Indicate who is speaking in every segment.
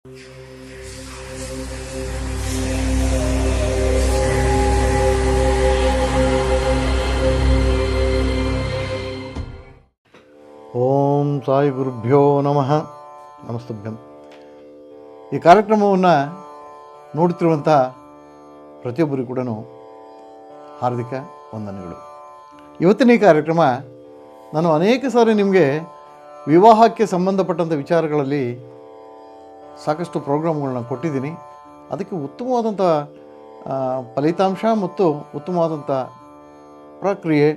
Speaker 1: ಓಂ ಸಾಯಿ ಗುರುಭ್ಯೋ ನಮಃ. ನಮಸ್ತಭ್ಯಂ. ಈ ಕಾರ್ಯಕ್ರಮವನ್ನು ನೋಡುತ್ತಿರುವಂಥ ಪ್ರತಿಯೊಬ್ಬರಿಗೂ ಕೂಡ ಹಾರ್ದಿಕ ವಂದನೆಗಳು. ಇವತ್ತಿನ ಈ ಕಾರ್ಯಕ್ರಮ ನಾನು ಅನೇಕ ಸಾರಿ ನಿಮಗೆ ವಿವಾಹಕ್ಕೆ ಸಂಬಂಧಪಟ್ಟಂಥ ವಿಚಾರಗಳಲ್ಲಿ ಸಾಕಷ್ಟು ಪ್ರೋಗ್ರಾಮ್ಗಳನ್ನ ಕೊಟ್ಟಿದ್ದೀನಿ. ಅದಕ್ಕೆ ಉತ್ತಮವಾದಂಥ ಫಲಿತಾಂಶ ಮತ್ತು ಉತ್ತಮವಾದಂಥ ಪ್ರಕ್ರಿಯೆ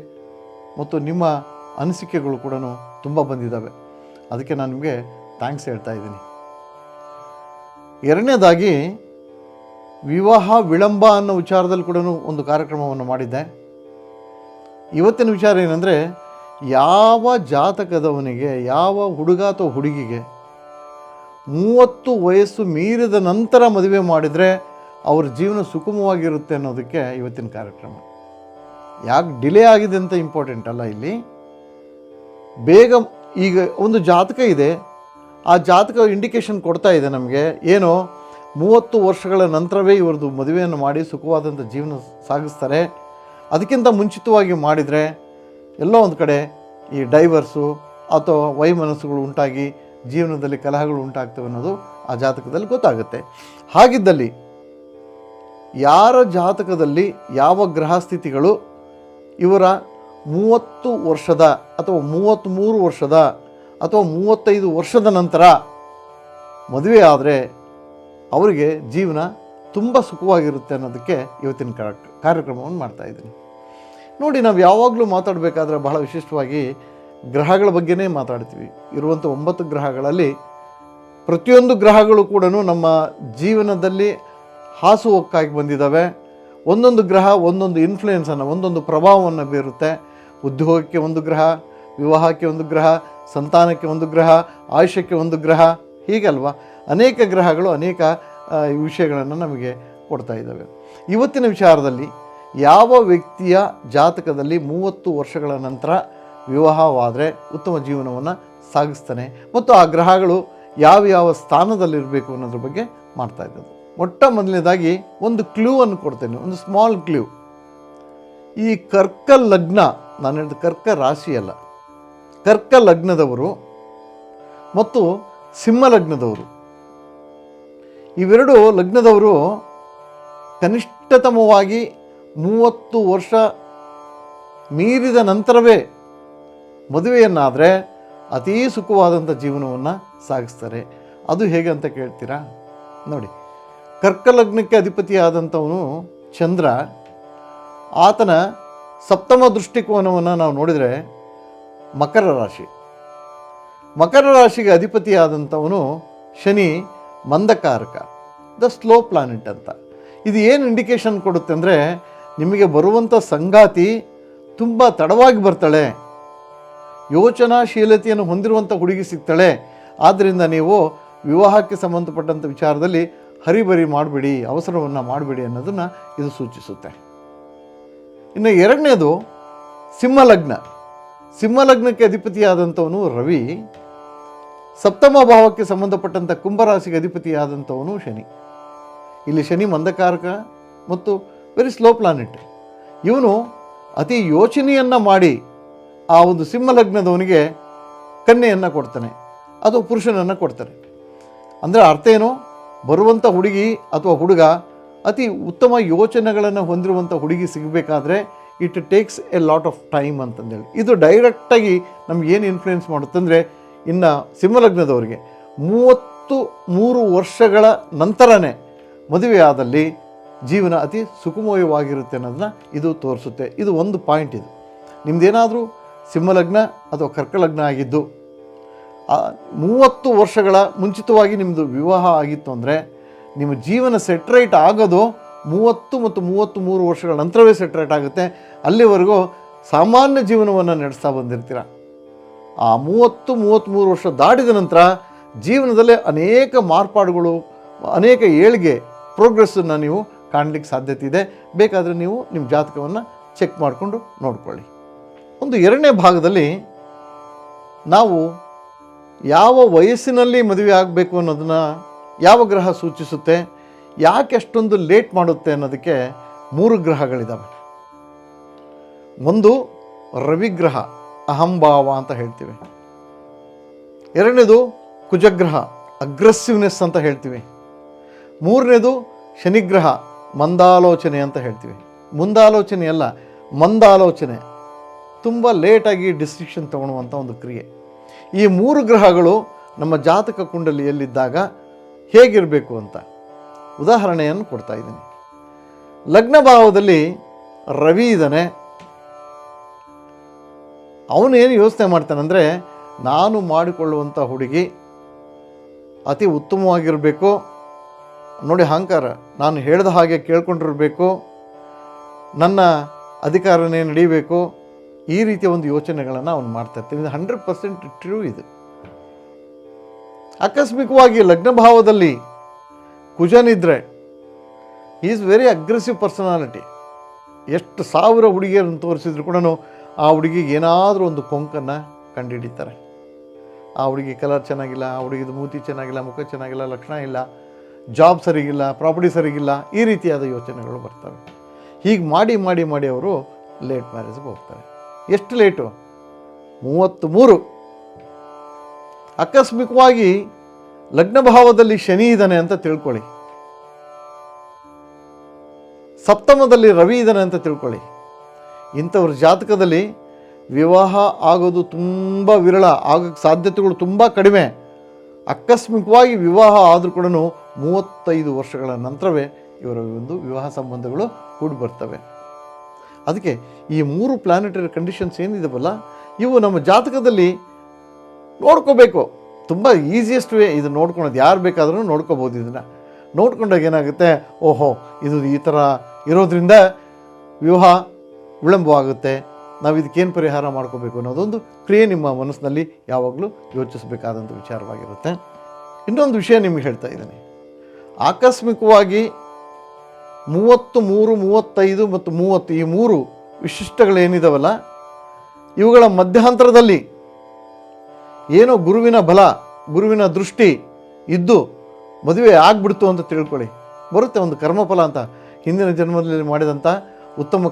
Speaker 1: ಮತ್ತು ನಿಮ್ಮ ಅನಿಸಿಕೆಗಳು ಕೂಡ ತುಂಬ ಬಂದಿದ್ದಾವೆ. ಅದಕ್ಕೆ ನಾನು ನಿಮಗೆ ಥ್ಯಾಂಕ್ಸ್ ಹೇಳ್ತಾ ಇದ್ದೀನಿ. ಎರಡನೇದಾಗಿ ವಿವಾಹ ವಿಳಂಬ ಅನ್ನೋ ವಿಚಾರದಲ್ಲಿ ಕೂಡ ಒಂದು ಕಾರ್ಯಕ್ರಮವನ್ನು ಮಾಡಿದ್ದೆ. ಇವತ್ತಿನ ವಿಚಾರ ಏನಂದರೆ, ಯಾವ ಜಾತಕದವನಿಗೆ, ಯಾವ ಹುಡುಗ ಅಥವಾ ಹುಡುಗಿಗೆ 30 ವಯಸ್ಸು ಮೀರಿದ ನಂತರ ಮದುವೆ ಮಾಡಿದರೆ ಅವ್ರ ಜೀವನ ಸುಗಮವಾಗಿರುತ್ತೆ ಅನ್ನೋದಕ್ಕೆ ಇವತ್ತಿನ ಕಾರ್ಯಕ್ರಮ. ಯಾಕೆ ಡಿಲೇ ಆಗಿದೆ ಅಂತ ಇಂಪಾರ್ಟೆಂಟ್ ಅಲ್ಲ, ಇಲ್ಲಿ ಬೇಗ ಈಗ ಒಂದು ಜಾತಕ ಇದೆ, ಆ ಜಾತಕ ಇಂಡಿಕೇಶನ್ ಕೊಡ್ತಾ ಇದೆ ನಮಗೆ ಏನೋ 30 ವರ್ಷಗಳ ನಂತರವೇ ಇವ್ರದ್ದು ಮದುವೆಯನ್ನು ಮಾಡಿ ಸುಖವಾದಂಥ ಜೀವನ ಸಾಗಿಸ್ತಾರೆ. ಅದಕ್ಕಿಂತ ಮುಂಚಿತವಾಗಿ ಮಾಡಿದರೆ ಎಲ್ಲೋ ಒಂದು ಕಡೆ ಈ ಡೈವರ್ಸು ಅಥವಾ ವೈಮನಸ್ಸುಗಳು ಉಂಟಾಗಿ ಜೀವನದಲ್ಲಿ ಕಲಹಗಳು ಉಂಟಾಗ್ತವೆ ಅನ್ನೋದು ಆ ಜಾತಕದಲ್ಲಿ ಗೊತ್ತಾಗುತ್ತೆ. ಹಾಗಿದ್ದಲ್ಲಿ ಯಾರ ಜಾತಕದಲ್ಲಿ ಯಾವ ಗ್ರಹ ಸ್ಥಿತಿಗಳು ಇವರ 30 ವರ್ಷದ ಅಥವಾ 33 ವರ್ಷದ ಅಥವಾ 35 ವರ್ಷದ ನಂತರ ಮದುವೆ ಆದರೆ ಅವರಿಗೆ ಜೀವನ ತುಂಬ ಸುಖವಾಗಿರುತ್ತೆ ಅನ್ನೋದಕ್ಕೆ ಇವತ್ತಿನ ಕಾರ್ಯಕ್ರಮವನ್ನು ಮಾಡ್ತಾಯಿದ್ದೀನಿ. ನೋಡಿ, ನಾವು ಯಾವಾಗಲೂ ಮಾತಾಡಬೇಕಾದ್ರೆ ಬಹಳ ವಿಶಿಷ್ಟವಾಗಿ ಗ್ರಹಗಳ ಬಗ್ಗೆನೇ ಮಾತಾಡ್ತೀವಿ. ಇರುವಂಥ 9 ಗ್ರಹಗಳಲ್ಲಿ ಪ್ರತಿಯೊಂದು ಗ್ರಹಗಳು ಕೂಡ ನಮ್ಮ ಜೀವನದಲ್ಲಿ ಹಾಸುಹೊಕ್ಕಾಗಿ ಬಂದಿದ್ದಾವೆ. ಒಂದೊಂದು ಗ್ರಹ ಒಂದೊಂದು ಇನ್ಫ್ಲುಯೆನ್ಸನ್ನು, ಒಂದೊಂದು ಪ್ರಭಾವವನ್ನು ಬೀರುತ್ತೆ. ಉದ್ಯೋಗಕ್ಕೆ ಒಂದು ಗ್ರಹ, ವಿವಾಹಕ್ಕೆ ಒಂದು ಗ್ರಹ, ಸಂತಾನಕ್ಕೆ ಒಂದು ಗ್ರಹ, ಆಯುಷ್ಯಕ್ಕೆ ಒಂದು ಗ್ರಹ, ಹೀಗಲ್ವ ಅನೇಕ ಗ್ರಹಗಳು ಅನೇಕ ವಿಷಯಗಳನ್ನು ನಮಗೆ ಕೊಡ್ತಾ ಇದ್ದಾವೆ. ಇವತ್ತಿನ ವಿಚಾರದಲ್ಲಿ ಯಾವ ವ್ಯಕ್ತಿಯ ಜಾತಕದಲ್ಲಿ 30 ವರ್ಷಗಳ ನಂತರ ವಿವಾಹವಾದರೆ ಉತ್ತಮ ಜೀವನವನ್ನು ಸಾಗಿಸ್ತಾನೆ ಮತ್ತು ಆ ಗ್ರಹಗಳು ಯಾವ ಸ್ಥಾನದಲ್ಲಿರಬೇಕು ಅನ್ನೋದ್ರ ಬಗ್ಗೆ ಮಾಡ್ತಾ ಇದ್ದದ್ದು. ಮೊಟ್ಟ ಮೊದಲನೇದಾಗಿ ಒಂದು ಕ್ಲೂವನ್ನು ಕೊಡ್ತೇನೆ, ಒಂದು ಸ್ಮಾಲ್ ಕ್ಲೂ. ಈ ಕರ್ಕ ಲಗ್ನ, ನಾನು ಹೇಳಿದ ಕರ್ಕ ರಾಶಿ ಅಲ್ಲ, ಕರ್ಕ ಲಗ್ನದವರು ಮತ್ತು ಸಿಂಹ ಲಗ್ನದವರು, ಇವೆರಡು ಲಗ್ನದವರು ಕನಿಷ್ಠತಮವಾಗಿ 30 ವರ್ಷ ಮೀರಿದ ನಂತರವೇ ಮದುವೆಯನ್ನಾದರೆ ಅತೀ ಸುಖವಾದಂಥ ಜೀವನವನ್ನು ಸಾಗಿಸ್ತಾರೆ. ಅದು ಹೇಗೆ ಅಂತ ಕೇಳ್ತೀರಾ? ನೋಡಿ, ಕರ್ಕ ಲಗ್ನಕ್ಕೆ ಅಧಿಪತಿಯಾದಂಥವನು ಚಂದ್ರ. ಆತನ ಸಪ್ತಮ ದೃಷ್ಟಿಕೋನವನ್ನು ನಾವು ನೋಡಿದರೆ ಮಕರ ರಾಶಿ. ಮಕರ ರಾಶಿಗೆ ಅಧಿಪತಿಯಾದಂಥವನು ಶನಿ, ಮಂದಕಾರಕ, ದ ಸ್ಲೋ ಪ್ಲಾನೆಟ್ ಅಂತ. ಇದು ಏನು ಇಂಡಿಕೇಶನ್ ಕೊಡುತ್ತೆ ಅಂದರೆ, ನಿಮಗೆ ಬರುವಂಥ ಸಂಗಾತಿ ತುಂಬ ತಡವಾಗಿ ಬರ್ತಾಳೆ, ಯೋಚನಾಶೀಲತೆಯನ್ನು ಹೊಂದಿರುವಂಥ ಹುಡುಗಿ ಸಿಗ್ತಾಳೆ. ಆದ್ದರಿಂದ ನೀವು ವಿವಾಹಕ್ಕೆ ಸಂಬಂಧಪಟ್ಟಂಥ ವಿಚಾರದಲ್ಲಿ ಹರಿಬರಿ ಮಾಡಬೇಡಿ, ಅವಸರವನ್ನು ಮಾಡಬೇಡಿ ಅನ್ನೋದನ್ನು ಇದು ಸೂಚಿಸುತ್ತೆ. ಇನ್ನು ಎರಡನೇದು ಸಿಂಹಲಗ್ನ. ಸಿಂಹಲಗ್ನಕ್ಕೆ ಅಧಿಪತಿಯಾದಂಥವನು ರವಿ, ಸಪ್ತಮ ಭಾವಕ್ಕೆ ಸಂಬಂಧಪಟ್ಟಂಥ ಕುಂಭರಾಶಿಗೆ ಅಧಿಪತಿಯಾದಂಥವನು ಶನಿ. ಇಲ್ಲಿ ಶನಿ ಮಂದಕಾರಕ ಮತ್ತು ವೆರಿ ಸ್ಲೋ ಪ್ಲಾನೆಟ್. ಇವನು ಅತಿ ಯೋಚನೆಯನ್ನು ಮಾಡಿ ಆ ಒಂದು ಸಿಂಹಲಗ್ನದವನಿಗೆ ಕನ್ಯೆಯನ್ನು ಕೊಡ್ತಾನೆ, ಅದು ಪುರುಷನನ್ನು ಕೊಡ್ತಾರೆ. ಅಂದರೆ ಅರ್ಥ ಏನು, ಬರುವಂಥ ಹುಡುಗಿ ಅಥವಾ ಹುಡುಗ ಅತಿ ಉತ್ತಮ ಯೋಚನೆಗಳನ್ನು ಹೊಂದಿರುವಂಥ ಹುಡುಗಿ ಸಿಗಬೇಕಾದ್ರೆ it takes a lot of time ಅಂತಂದೇಳಿ. ಇದು ಡೈರೆಕ್ಟಾಗಿ ನಮಗೇನು ಇನ್ಫ್ಲುಯೆನ್ಸ್ ಮಾಡುತ್ತಂದರೆ, ಇನ್ನು ಸಿಂಹಲಗ್ನದವರಿಗೆ 33 ವರ್ಷಗಳ ನಂತರನೇ ಮದುವೆ ಆದಲ್ಲಿ ಜೀವನ ಅತಿ ಸುಖಮಯವಾಗಿರುತ್ತೆ ಅನ್ನೋದನ್ನ ಇದು ತೋರಿಸುತ್ತೆ. ಇದು ಒಂದು ಪಾಯಿಂಟ್. ಇದು ನಿಮ್ಮದೇನಾದರೂ ಸಿಂಹಲಗ್ನ ಅಥವಾ ಕರ್ಕಲಗ್ನ ಆಗಿದ್ದು 30 ವರ್ಷಗಳ ಮುಂಚಿತವಾಗಿ ನಿಮ್ಮದು ವಿವಾಹ ಆಗಿತ್ತು ಅಂದರೆ ನಿಮ್ಮ ಜೀವನ ಸೆಟ್ರೇಟ್ ಆಗೋದು 30 ಮತ್ತು 33 ವರ್ಷಗಳ ನಂತರವೇ ಸೆಟ್ರೇಟ್ ಆಗುತ್ತೆ. ಅಲ್ಲಿವರೆಗೂ ಸಾಮಾನ್ಯ ಜೀವನವನ್ನು ನಡೆಸ್ತಾ ಬಂದಿರ್ತೀರ. ಆ 30-33 ವರ್ಷ ದಾಟಿದ ನಂತರ ಜೀವನದಲ್ಲೇ ಅನೇಕ ಮಾರ್ಪಾಡುಗಳು, ಅನೇಕ ಏಳಿಗೆ, ಪ್ರೋಗ್ರೆಸ್ಸನ್ನು ನೀವು ಕಾಣಲಿಕ್ಕೆ ಸಾಧ್ಯತೆ ಇದೆ. ಬೇಕಾದರೆ ನೀವು ನಿಮ್ಮ ಜಾತಕವನ್ನು ಚೆಕ್ ಮಾಡಿಕೊಂಡು ನೋಡ್ಕೊಳ್ಳಿ. ಒಂದು ಎರಡನೇ ಭಾಗದಲ್ಲಿ ನಾವು ಯಾವ ವಯಸ್ಸಿನಲ್ಲಿ ಮದುವೆ ಆಗಬೇಕು ಅನ್ನೋದನ್ನು ಯಾವ ಗ್ರಹ ಸೂಚಿಸುತ್ತೆ, ಯಾಕೆ ಅಷ್ಟೊಂದು ಲೇಟ್ ಮಾಡುತ್ತೆ ಅನ್ನೋದಕ್ಕೆ 3 ಗ್ರಹಗಳಿದ್ದಾವೆ. ಒಂದು ರವಿಗ್ರಹ, ಅಹಂಭಾವ ಅಂತ ಹೇಳ್ತೀವಿ. ಎರಡನೇದು ಕುಜಗ್ರಹ, ಅಗ್ರೆಸಿವ್ನೆಸ್ ಅಂತ ಹೇಳ್ತೀವಿ. ಮೂರನೇದು ಶನಿಗ್ರಹ, ಮಂದಾಲೋಚನೆ ಅಂತ ಹೇಳ್ತೀವಿ. ಮುಂದಾಲೋಚನೆ ಅಲ್ಲ, ಮಂದಾಲೋಚನೆ, ತುಂಬ ಲೇಟಾಗಿ ಡಿಸಿಷನ್ ತಗೊಳ್ಳುವಂಥ ಒಂದು ಕ್ರಿಯೆ. ಈ 3 ಗ್ರಹಗಳು ನಮ್ಮ ಜಾತಕ ಕುಂಡಲಿಯಲ್ಲಿದ್ದಾಗ ಹೇಗಿರಬೇಕು ಅಂತ ಉದಾಹರಣೆಯನ್ನು ಕೊಡ್ತಾ ಇದ್ದೀನಿ. ಲಗ್ನ ಭಾವದಲ್ಲಿ ರವಿ ಇದ್ದಾನೆ. ಅವನೇನು ಯೋಚನೆ ಮಾಡ್ತಾನಂದರೆ, ನಾನು ಮಾಡಿಕೊಳ್ಳುವಂಥ ಹುಡುಗಿ ಅತಿ ಉತ್ತಮವಾಗಿರಬೇಕು, ನೋಡಿ ಅಹಂಕಾರ, ನಾನು ಹೇಳಿದ ಹಾಗೆ ಕೇಳ್ಕೊಂಡಿರಬೇಕು, ನನ್ನ ಅಧಿಕಾರನೇ ನಡೀಬೇಕು, ಈ ರೀತಿಯ ಒಂದು ಯೋಚನೆಗಳನ್ನು ಅವನು ಮಾಡ್ತಾ ಇರ್ತಾನೆ. ಇದು 100% ಟ್ರೂ. ಇದು ಆಕಸ್ಮಿಕವಾಗಿ ಲಗ್ನ ಭಾವದಲ್ಲಿ ಕುಜನಿದ್ರೆ ಈಸ್ ವೆರಿ ಅಗ್ರೆಸಿವ್ ಪರ್ಸನಾಲಿಟಿ. ಎಷ್ಟು ಸಾವಿರ ಹುಡುಗಿಯರನ್ನು ತೋರಿಸಿದ್ರು ಕೂಡ ಆ ಹುಡುಗಿಗೆ ಏನಾದರೂ ಒಂದು ಕೊಂಕನ್ನು ಕಂಡುಹಿಡಿತಾರೆ. ಆ ಹುಡುಗಿ ಕಲರ್ ಚೆನ್ನಾಗಿಲ್ಲ, ಆ ಹುಡುಗಿದು ಮೂತಿ ಚೆನ್ನಾಗಿಲ್ಲ, ಮುಖ ಚೆನ್ನಾಗಿಲ್ಲ, ಲಕ್ಷಣ ಇಲ್ಲ, ಜಾಬ್ ಸರಿಗಿಲ್ಲ, ಪ್ರಾಪರ್ಟಿ ಸರಿಗಿಲ್ಲ, ಈ ರೀತಿಯಾದ ಯೋಚನೆಗಳು ಬರ್ತವೆ. ಹೀಗೆ ಮಾಡಿ ಮಾಡಿ ಮಾಡಿ ಅವರು ಲೇಟ್ ಮ್ಯಾರೇಜ್ಗೆ ಹೋಗ್ತಾರೆ. ಎಷ್ಟು ಲೇಟು? 33. ಆಕಸ್ಮಿಕವಾಗಿ ಲಗ್ನ ಭಾವದಲ್ಲಿ ಶನಿ ಇದ್ದಾನೆ ಅಂತ ತಿಳ್ಕೊಳ್ಳಿ, ಸಪ್ತಮದಲ್ಲಿ ರವಿ ಇದ್ದಾನೆ ಅಂತ ತಿಳ್ಕೊಳ್ಳಿ. ಇಂಥವ್ರ ಜಾತಕದಲ್ಲಿ ವಿವಾಹ ಆಗೋದು ತುಂಬ ವಿರಳ, ಆಗೋಕ್ಕೆ ಸಾಧ್ಯತೆಗಳು ತುಂಬ ಕಡಿಮೆ. ಆಕಸ್ಮಿಕವಾಗಿ ವಿವಾಹ ಆದರೂ ಕೂಡ 35 ವರ್ಷಗಳ ನಂತರವೇ ಇವರ ಒಂದು ವಿವಾಹ ಸಂಬಂಧಗಳು ಕೂಡಿ ಬರ್ತವೆ. ಅದಕ್ಕೆ ಈ 3 ಪ್ಲಾನೆಟರಿ ಕಂಡೀಷನ್ಸ್ ಏನಿದಾವಲ್ಲ, ಇವು ನಮ್ಮ ಜಾತಕದಲ್ಲಿ ನೋಡ್ಕೋಬೇಕು. ತುಂಬ ಈಸಿಯೆಸ್ಟ್ ವೇ ಇದು ನೋಡ್ಕೊಳೋದು. ಯಾರು ಬೇಕಾದರೂ ನೋಡ್ಕೋಬೋದು. ಇದನ್ನು ನೋಡ್ಕೊಂಡಾಗ ಏನಾಗುತ್ತೆ, ಓಹೋ ಇದು ಈ ಥರ ಇರೋದ್ರಿಂದ ವಿವಾಹ ವಿಳಂಬವಾಗುತ್ತೆ, ನಾವು ಇದಕ್ಕೇನು ಪರಿಹಾರ ಮಾಡ್ಕೋಬೇಕು ಅನ್ನೋದೊಂದು ಕ್ರಿಯೆ ನಿಮ್ಮ ಮನಸ್ಸಿನಲ್ಲಿ ಯಾವಾಗಲೂ ಯೋಚಿಸಬೇಕಾದಂಥ ವಿಚಾರವಾಗಿರುತ್ತೆ. ಇನ್ನೊಂದು ವಿಷಯ ನಿಮಗೆ ಹೇಳ್ತಾ ಇದ್ದೀನಿ. ಆಕಸ್ಮಿಕವಾಗಿ 33, 35 ಮತ್ತು 30 ಈ 3 ವಿಶಿಷ್ಟಗಳೇನಿದಾವಲ್ಲ, ಇವುಗಳ ಮಧ್ಯಂತರದಲ್ಲಿ ಏನೋ ಗುರುವಿನ ಬಲ, ಗುರುವಿನ ದೃಷ್ಟಿ ಇದ್ದು ಮದುವೆ ಆಗ್ಬಿಡ್ತು ಅಂತ ತಿಳ್ಕೊಳ್ಳಿ. ಬರುತ್ತೆ ಒಂದು ಕರ್ಮಫಲ ಅಂತ, ಹಿಂದಿನ ಜನ್ಮದಲ್ಲಿ ಮಾಡಿದಂಥ ಉತ್ತಮ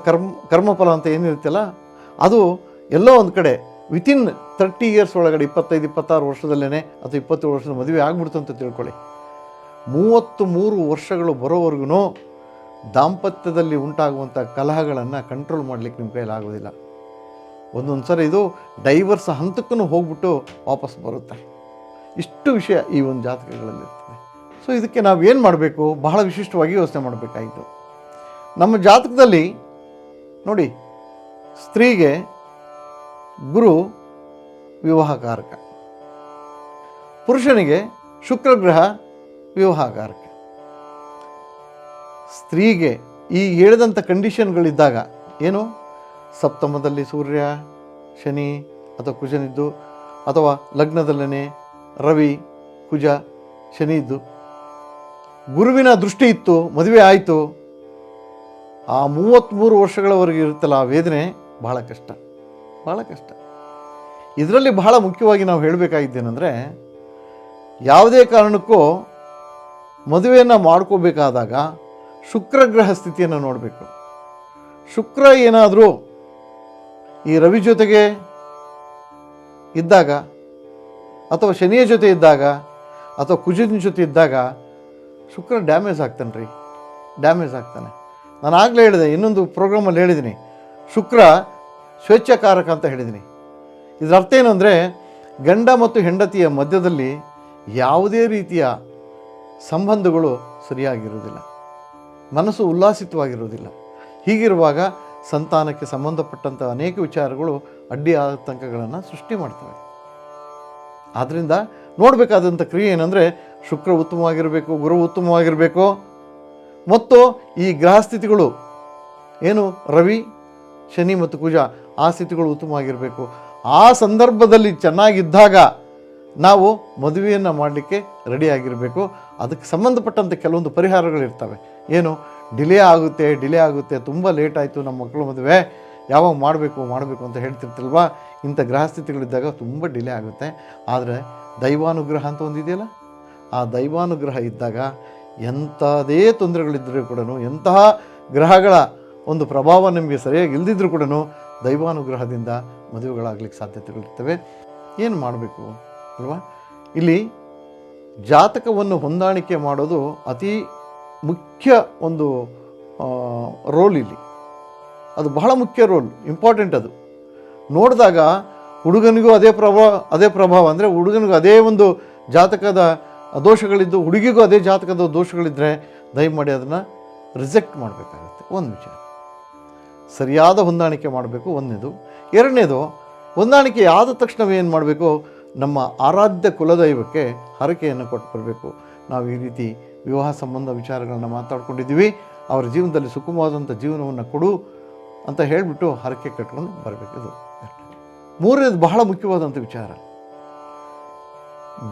Speaker 1: ಕರ್ಮಫಲ ಅಂತ ಏನಿರುತ್ತಲ್ಲ, ಅದು ಎಲ್ಲೋ ಒಂದು ಕಡೆ ವಿತಿನ್ 30 ಇಯರ್ಸ್ ಒಳಗಡೆ, 25, 26 ವರ್ಷದಲ್ಲೇ ಅಥವಾ 27 ವರ್ಷದ ಮದುವೆ ಆಗ್ಬಿಡ್ತು ಅಂತ ತಿಳ್ಕೊಳ್ಳಿ. 33 ವರ್ಷಗಳು ಬರೋವರೆಗೂ ದಾಂಪತ್ಯದಲ್ಲಿ ಉಂಟಾಗುವಂಥ ಕಲಹಗಳನ್ನು ಕಂಟ್ರೋಲ್ ಮಾಡಲಿಕ್ಕೆ ನಿಮ್ಮ ಕೈಯಲ್ಲಿ ಆಗೋದಿಲ್ಲ. ಒಂದೊಂದು ಸರಿ ಇದು ಡೈವರ್ಸ್ ಹಂತಕ್ಕೂ ಹೋಗ್ಬಿಟ್ಟು ವಾಪಸ್ ಬರುತ್ತೆ. ಇಷ್ಟು ವಿಷಯ ಈ ಒಂದು ಜಾತಕಗಳಲ್ಲಿರ್ತದೆ. ಸೊ ಇದಕ್ಕೆ ನಾವು ಏನು ಮಾಡಬೇಕು, ಬಹಳ ವಿಶಿಷ್ಟವಾಗಿ ಯೋಚನೆ ಮಾಡಬೇಕಾಯಿತು. ನಮ್ಮ ಜಾತಕದಲ್ಲಿ ನೋಡಿ, ಸ್ತ್ರೀಗೆ ಗುರು ವಿವಾಹಕಾರಕ, ಪುರುಷನಿಗೆ ಶುಕ್ರಗ್ರಹ ವಿವಾಹಕಾರಕ. ಸ್ತ್ರೀಗೆ ಈ ಹೇಳಿದಂಥ ಕಂಡೀಷನ್ಗಳಿದ್ದಾಗ, ಏನು ಸಪ್ತಮದಲ್ಲಿ ಸೂರ್ಯ, ಶನಿ ಅಥವಾ ಕುಜನಿದ್ದು, ಅಥವಾ ಲಗ್ನದಲ್ಲೇ ರವಿ, ಕುಜ, ಶನಿ ಇದ್ದು ಗುರುವಿನ ದೃಷ್ಟಿ ಇತ್ತು, ಮದುವೆ ಆಯಿತು, ಆ 33 ವರ್ಷಗಳವರೆಗೆ ಇರುತ್ತಲ್ಲ ಆ ವೇದನೆ ಬಹಳ ಕಷ್ಟ, ಭಾಳ ಕಷ್ಟ. ಇದರಲ್ಲಿ ಬಹಳ ಮುಖ್ಯವಾಗಿ ನಾವು ಹೇಳಬೇಕಾಗಿದ್ದೇನೆಂದರೆ, ಯಾವುದೇ ಕಾರಣಕ್ಕೂ ಮದುವೆಯನ್ನು ಮಾಡ್ಕೋಬೇಕಾದಾಗ ಶುಕ್ರಗ್ರಹ ಸ್ಥಿತಿಯನ್ನು ನೋಡಬೇಕು. ಶುಕ್ರ ಏನಾದರೂ ಈ ರವಿ ಜೊತೆಗೆ ಇದ್ದಾಗ, ಅಥವಾ ಶನಿಯ ಜೊತೆ ಇದ್ದಾಗ, ಅಥವಾ ಕುಜನ ಜೊತೆ ಇದ್ದಾಗ ಶುಕ್ರ ಡ್ಯಾಮೇಜ್ ಆಗ್ತಾನೆ ರೀ, ಡ್ಯಾಮೇಜ್ ಆಗ್ತಾನೆ. ನಾನು ಆಗಲೇ ಹೇಳಿದೆ, ಇನ್ನೊಂದು ಪ್ರೋಗ್ರಾಮಲ್ಲಿ ಹೇಳಿದ್ದೀನಿ, ಶುಕ್ರ ಸ್ವೇಚ್ಛಾಕಾರಕ ಅಂತ ಹೇಳಿದ್ದೀನಿ. ಇದರ ಅರ್ಥ ಏನು ಅಂದರೆ, ಗಂಡ ಮತ್ತು ಹೆಂಡತಿಯ ಮಧ್ಯದಲ್ಲಿ ಯಾವುದೇ ರೀತಿಯ ಸಂಬಂಧಗಳು ಸರಿಯಾಗಿರುವುದಿಲ್ಲ, ಮನಸ್ಸು ಉಲ್ಲಾಸಿತವಾಗಿರುವುದಿಲ್ಲ. ಹೀಗಿರುವಾಗ ಸಂತಾನಕ್ಕೆ ಸಂಬಂಧಪಟ್ಟಂಥ ಅನೇಕ ವಿಚಾರಗಳು ಅಡ್ಡಿ ಆತಂಕಗಳನ್ನು ಸೃಷ್ಟಿ ಮಾಡ್ತವೆ. ಆದ್ದರಿಂದ ನೋಡಬೇಕಾದಂಥ ಕ್ರಿಯೆ ಏನಂದರೆ, ಶುಕ್ರ ಉತ್ತಮವಾಗಿರಬೇಕು, ಗುರು ಉತ್ತಮವಾಗಿರಬೇಕು, ಮತ್ತು ಈ ಗ್ರಹ ಸ್ಥಿತಿಗಳು ಏನು ರವಿ, ಶನಿ ಮತ್ತು ಕುಜ, ಆ ಸ್ಥಿತಿಗಳು ಉತ್ತಮವಾಗಿರಬೇಕು. ಆ ಸಂದರ್ಭದಲ್ಲಿ ಚೆನ್ನಾಗಿದ್ದಾಗ ನಾವು ಮದುವೆಯನ್ನು ಮಾಡಲಿಕ್ಕೆ ರೆಡಿಯಾಗಿರಬೇಕು. ಅದಕ್ಕೆ ಸಂಬಂಧಪಟ್ಟಂಥ ಕೆಲವೊಂದು ಪರಿಹಾರಗಳಿರ್ತವೆ. ಏನು, ಡಿಲೇ ಆಗುತ್ತೆ, ತುಂಬ ಲೇಟ್ ಆಯಿತು ನಮ್ಮ ಮಕ್ಕಳು ಮದುವೆ, ಯಾವಾಗ ಮಾಡಬೇಕು ಅಂತ ಹೇಳ್ತಿರ್ತಿಲ್ವ, ಇಂಥ ಗ್ರಹ ಸ್ಥಿತಿಗಳಿದ್ದಾಗ ತುಂಬ ಡಿಲೇ ಆಗುತ್ತೆ. ಆದರೆ ದೈವಾನುಗ್ರಹ ಅಂತ ಒಂದಿದೆಯಲ್ಲ, ಆ ದೈವಾನುಗ್ರಹ ಇದ್ದಾಗ ಎಂಥದೇ ತೊಂದರೆಗಳಿದ್ದರೂ ಕೂಡ, ಎಂತಹ ಗ್ರಹಗಳ ಒಂದು ಪ್ರಭಾವ ನಿಮಗೆ ಸರಿಯಾಗಿ ಇಲ್ಲದಿದ್ದರೂ ಕೂಡ ದೈವಾನುಗ್ರಹದಿಂದ ಮದುವೆಗಳಾಗಲಿಕ್ಕೆ ಸಾಧ್ಯತೆಗಳಿರ್ತವೆ. ಏನು ಮಾಡಬೇಕು ಅಲ್ವಾ? ಇಲ್ಲಿ ಜಾತಕವನ್ನು ಹೊಂದಾಣಿಕೆ ಮಾಡೋದು ಅತಿ ಮುಖ್ಯ ಒಂದು ರೋಲ್. ಇಲ್ಲಿ ಅದು ಬಹಳ ಮುಖ್ಯ ರೋಲ್, ಇಂಪಾರ್ಟೆಂಟ್. ಅದು ನೋಡಿದಾಗ ಹುಡುಗನಿಗೂ ಅದೇ ಪ್ರಭಾವ ಅಂದರೆ ಹುಡುಗನಿಗೂ ಅದೇ ಒಂದು ಜಾತಕದ ದೋಷಗಳಿದ್ದು ಹುಡುಗಿಗೂ ಅದೇ ಜಾತಕದ ದೋಷಗಳಿದ್ದರೆ ದಯಮಾಡಿ ಅದನ್ನು ರಿಜೆಕ್ಟ್ ಮಾಡಬೇಕಾಗುತ್ತೆ. ಒಂದು ವಿಚಾರ, ಸರಿಯಾದ ಹೊಂದಾಣಿಕೆ ಮಾಡಬೇಕು ಒಂದನೇದು. ಎರಡನೇದು, ಹೊಂದಾಣಿಕೆ ಆದ ತಕ್ಷಣವೇ ಏನು ಮಾಡಬೇಕು, ನಮ್ಮ ಆರಾಧ್ಯ ಕುಲದೈವಕ್ಕೆ ಹರಕೆಯನ್ನು ಕೊಟ್ಟು ಬರಬೇಕು. ನಾವು ಈ ರೀತಿ ವಿವಾಹ ಸಂಬಂಧ ವಿಚಾರಗಳನ್ನ ಮಾತಾಡ್ಕೊಂಡಿದ್ದೀವಿ, ಅವರ ಜೀವನದಲ್ಲಿ ಸುಖವಾದಂಥ ಜೀವನವನ್ನು ಕೊಡು ಅಂತ ಹೇಳಿಬಿಟ್ಟು ಹರಕೆ ಕಟ್ಕೊಂಡು ಬರಬೇಕು. ಇದು ಮೂರನೇದು ಬಹಳ ಮುಖ್ಯವಾದಂಥ ವಿಚಾರ,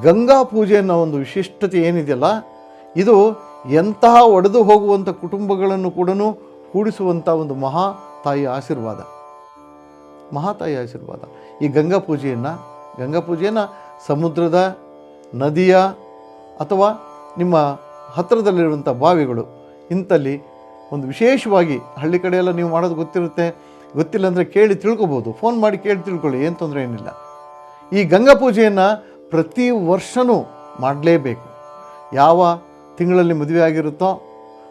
Speaker 1: ಗಂಗಾ ಪೂಜೆಯನ್ನು ಒಂದು ವಿಶಿಷ್ಟತೆ ಏನಿದೆಯಲ್ಲ, ಇದು ಎಂತಹ ಒಡೆದು ಹೋಗುವಂಥ ಕುಟುಂಬಗಳನ್ನು ಕೂಡ ಕೂಡಿಸುವಂಥ ಒಂದು ಮಹಾತಾಯಿಯ ಆಶೀರ್ವಾದ. ಈ ಗಂಗಾ ಪೂಜೆಯನ್ನು ಸಮುದ್ರದ, ನದಿಯ ಅಥವಾ ನಿಮ್ಮ ಹತ್ತಿರದಲ್ಲಿರುವಂಥ ಬಾವಿಗಳು ಇಂಥಲ್ಲಿ ಒಂದು ವಿಶೇಷವಾಗಿ, ಹಳ್ಳಿ ಕಡೆಯೆಲ್ಲ ನೀವು ಮಾಡೋದು ಗೊತ್ತಿಲ್ಲ ಅಂದರೆ ಕೇಳಿ ತಿಳ್ಕೊಬೋದು, ಫೋನ್ ಮಾಡಿ ಕೇಳಿ ತಿಳ್ಕೊಳ್ಳಿ, ಏನು ತೊಂದರೆ ಏನಿಲ್ಲ. ಈ ಗಂಗಾ ಪೂಜೆಯನ್ನು ಪ್ರತಿ ವರ್ಷವೂ ಮಾಡಲೇಬೇಕು. ಯಾವ ತಿಂಗಳಲ್ಲಿ ಮದುವೆ ಆಗಿರುತ್ತೋ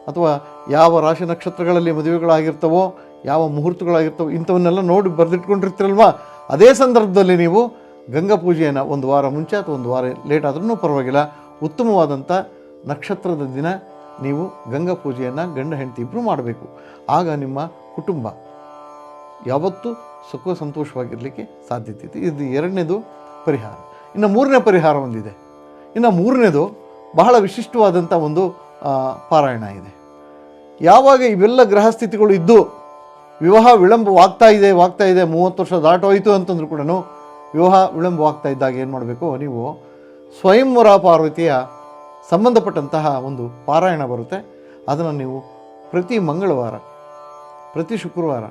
Speaker 1: ಅಥವಾ ಯಾವ ರಾಶಿ ನಕ್ಷತ್ರಗಳಲ್ಲಿ ಮದುವೆಗಳಾಗಿರ್ತವೋ, ಯಾವ ಮುಹೂರ್ತಗಳಾಗಿರ್ತವೋ ಇಂಥವನ್ನೆಲ್ಲ ನೋಡಿ ಬರೆದಿಟ್ಕೊಂಡಿರ್ತೀರಲ್ವ, ಅದೇ ಸಂದರ್ಭದಲ್ಲಿ ನೀವು ಗಂಗಾ ಪೂಜೆಯನ್ನು ಒಂದು ವಾರ ಮುಂಚೆ ಅಥವಾ ಒಂದು ವಾರ ಲೇಟ್ ಆದ್ರೂ ಪರವಾಗಿಲ್ಲ, ಉತ್ತಮವಾದಂಥ ನಕ್ಷತ್ರದ ದಿನ ನೀವು ಗಂಗಾ ಪೂಜೆಯನ್ನು ಗಂಡ ಹೆಂಡತಿ ಇಬ್ಬರು ಮಾಡಬೇಕು. ಆಗ ನಿಮ್ಮ ಕುಟುಂಬ ಯಾವತ್ತೂ ಸುಖ ಸಂತೋಷವಾಗಿರಲಿಕ್ಕೆ ಸಾಧ್ಯತೆ ಇದೆ. ಇದು ಎರಡನೇದು ಪರಿಹಾರ. ಇನ್ನು ಮೂರನೇ ಪರಿಹಾರ ಒಂದಿದೆ. ಇನ್ನು ಮೂರನೇದು ಬಹಳ ವಿಶಿಷ್ಟವಾದಂಥ ಒಂದು ಪಾರಾಯಣ ಇದೆ. ಯಾವಾಗ ಇವೆಲ್ಲ ಗ್ರಹಸ್ಥಿತಿಗಳು ಇದ್ದು ವಿವಾಹ ವಿಳಂಬವಾಗ್ತಾ ಇದೆ 30 ವರ್ಷ ದಾಟೋಯಿತು ಅಂತಂದ್ರೂ ಕೂಡ ವಿವಾಹ ವಿಳಂಬವಾಗ್ತಾ ಇದ್ದಾಗ ಏನು ಮಾಡಬೇಕು, ನೀವು ಸ್ವಯಂವರ ಪಾರ್ವತಿಯ ಸಂಬಂಧಪಟ್ಟಂತಹ ಒಂದು ಪಾರಾಯಣ ಬರುತ್ತೆ. ಅದನ್ನು ನೀವು ಪ್ರತಿ ಮಂಗಳವಾರ, ಪ್ರತಿ ಶುಕ್ರವಾರ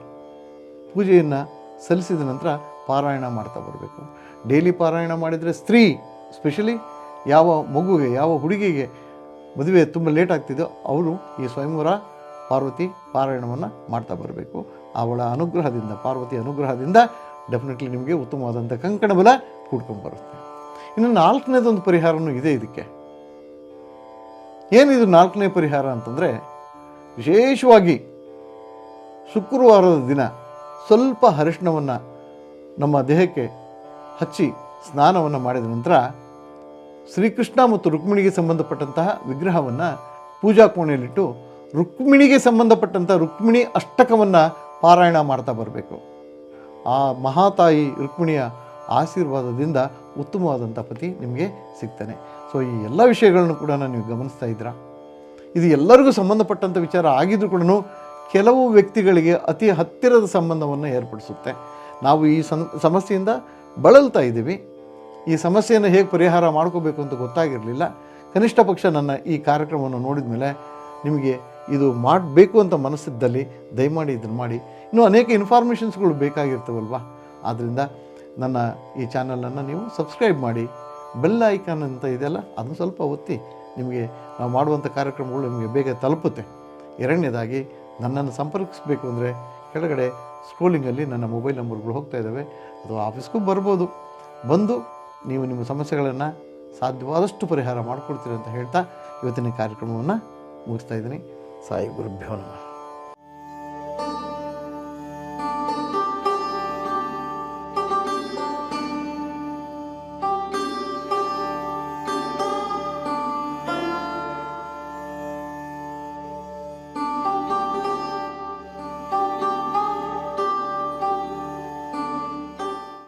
Speaker 1: ಪೂಜೆಯನ್ನು ಸಲ್ಲಿಸಿದ ನಂತರ ಪಾರಾಯಣ ಮಾಡ್ತಾ ಬರಬೇಕು. ಡೈಲಿ ಪಾರಾಯಣ ಮಾಡಿದರೆ ಸ್ತ್ರೀ, ಸ್ಪೆಷಲಿ ಯಾವ ಮಗುವಿಗೆ, ಯಾವ ಹುಡುಗಿಗೆ ಮದುವೆ ತುಂಬ ಲೇಟ್ ಆಗ್ತಿದೆಯೋ ಅವರು ಈ ಸ್ವಯಂವರ ಪಾರ್ವತಿ ಪಾರಾಯಣವನ್ನು ಮಾಡ್ತಾ ಬರಬೇಕು. ಅವಳ ಅನುಗ್ರಹದಿಂದ, ಪಾರ್ವತಿ ಅನುಗ್ರಹದಿಂದ ಡೆಫಿನೆಟ್ಲಿ ನಿಮಗೆ ಉತ್ತಮವಾದಂಥ ಕಂಕಣ ಬಲ ಕೂಡ್ಕೊಂಡ್ಬರುತ್ತೆ. ಇನ್ನು ನಾಲ್ಕನೇದೊಂದು ಪರಿಹಾರವೂ ಇದೆ ಇದಕ್ಕೆ. ಏನಿದು ನಾಲ್ಕನೇ ಪರಿಹಾರ ಅಂತಂದರೆ, ವಿಶೇಷವಾಗಿ ಶುಕ್ರವಾರದ ದಿನ ಸ್ವಲ್ಪ ಅರಿಶಿಣವನ್ನು ನಮ್ಮ ದೇಹಕ್ಕೆ ಹಚ್ಚಿ ಸ್ನಾನವನ್ನು ಮಾಡಿದ ನಂತರ ಶ್ರೀಕೃಷ್ಣ ಮತ್ತು ರುಕ್ಮಿಣಿಗೆ ಸಂಬಂಧಪಟ್ಟಂತಹ ವಿಗ್ರಹವನ್ನು ಪೂಜಾ ಕೋಣೆಯಲ್ಲಿಟ್ಟು ರುಕ್ಮಿಣಿಗೆ ಸಂಬಂಧಪಟ್ಟಂಥ ರುಕ್ಮಿಣಿ ಅಷ್ಟಕವನ್ನು ಪಾರಾಯಣ ಮಾಡ್ತಾ ಬರಬೇಕು. ಆ ಮಹಾತಾಯಿ ರುಕ್ಮಿಣಿಯ ಆಶೀರ್ವಾದದಿಂದ ಉತ್ತಮವಾದಂಥ ಪತಿ ನಿಮಗೆ ಸಿಗ್ತಾನೆ. ಸೊ ಈ ಎಲ್ಲ ವಿಷಯಗಳನ್ನು ಕೂಡ ನೀವು ಗಮನಿಸ್ತಾ ಇದ್ದೀರಾ. ಇದು ಎಲ್ಲರಿಗೂ ಸಂಬಂಧಪಟ್ಟಂಥ ವಿಚಾರ ಆಗಿದ್ರೂ ಕೂಡ ಕೆಲವು ವ್ಯಕ್ತಿಗಳಿಗೆ ಅತಿ ಹತ್ತಿರದ ಸಂಬಂಧವನ್ನು ಏರ್ಪಡಿಸುತ್ತೆ. ನಾವು ಈ ಸಮಸ್ಯೆಯಿಂದ ಬಳಲ್ತಾ ಇದ್ದೀವಿ. ಈ ಸಮಸ್ಯೆಯನ್ನು ಹೇಗೆ ಪರಿಹಾರ ಮಾಡ್ಕೋಬೇಕು ಅಂತ ಗೊತ್ತಾಗಿರಲಿಲ್ಲ. ಕನಿಷ್ಠ ಪಕ್ಷ ನನ್ನ ಈ ಕಾರ್ಯಕ್ರಮವನ್ನು ನೋಡಿದ ಮೇಲೆ ನಿಮಗೆ ಇದು ಮಾಡಬೇಕು ಅಂತ ಮನಸ್ಸಿದ್ದಲ್ಲಿ ದಯಮಾಡಿ ಇದನ್ನು ಮಾಡಿ. ಇನ್ನೂ ಅನೇಕ ಇನ್ಫಾರ್ಮೇಷನ್ಸ್ಗಳು ಬೇಕಾಗಿರ್ತವಲ್ವ, ಆದ್ದರಿಂದ ನನ್ನ ಈ ಚಾನಲನ್ನು ನೀವು ಸಬ್ಸ್ಕ್ರೈಬ್ ಮಾಡಿ, ಬೆಲ್ ಐಕಾನ್ ಅಂತ ಇದೆಯಲ್ಲ ಅದನ್ನು ಸ್ವಲ್ಪ ಒತ್ತಿ, ನಿಮಗೆ ನಾವು ಮಾಡುವಂಥ ಕಾರ್ಯಕ್ರಮಗಳು ನಿಮಗೆ ಬೇಗ ತಲುಪುತ್ತೆ. ಎರಡನೇದಾಗಿ ನನ್ನನ್ನು ಸಂಪರ್ಕಿಸಬೇಕು ಅಂದರೆ ಕೆಳಗಡೆ ಸ್ಕ್ರೋಲಿಂಗಲ್ಲಿ ನನ್ನ ಮೊಬೈಲ್ ನಂಬರ್ಗಳು ಹೋಗ್ತಾ ಇದ್ದಾವೆ, ಅಥವಾ ಆಫೀಸ್ಗೂ ಬರ್ಬೋದು. ಬಂದು ನೀವು ನಿಮ್ಮ ಸಮಸ್ಯೆಗಳನ್ನು ಸಾಧ್ಯವಾದಷ್ಟು ಪರಿಹಾರ ಮಾಡಿಕೊಡ್ತೀರಿ ಅಂತ ಹೇಳ್ತಾ ಇವತ್ತಿನ ಕಾರ್ಯಕ್ರಮವನ್ನು ಮುಗಿಸ್ತಾ ಇದ್ದೀನಿ. ಸಾಯಿ ಗುರುಭ್ಯೋ ನಮಃ.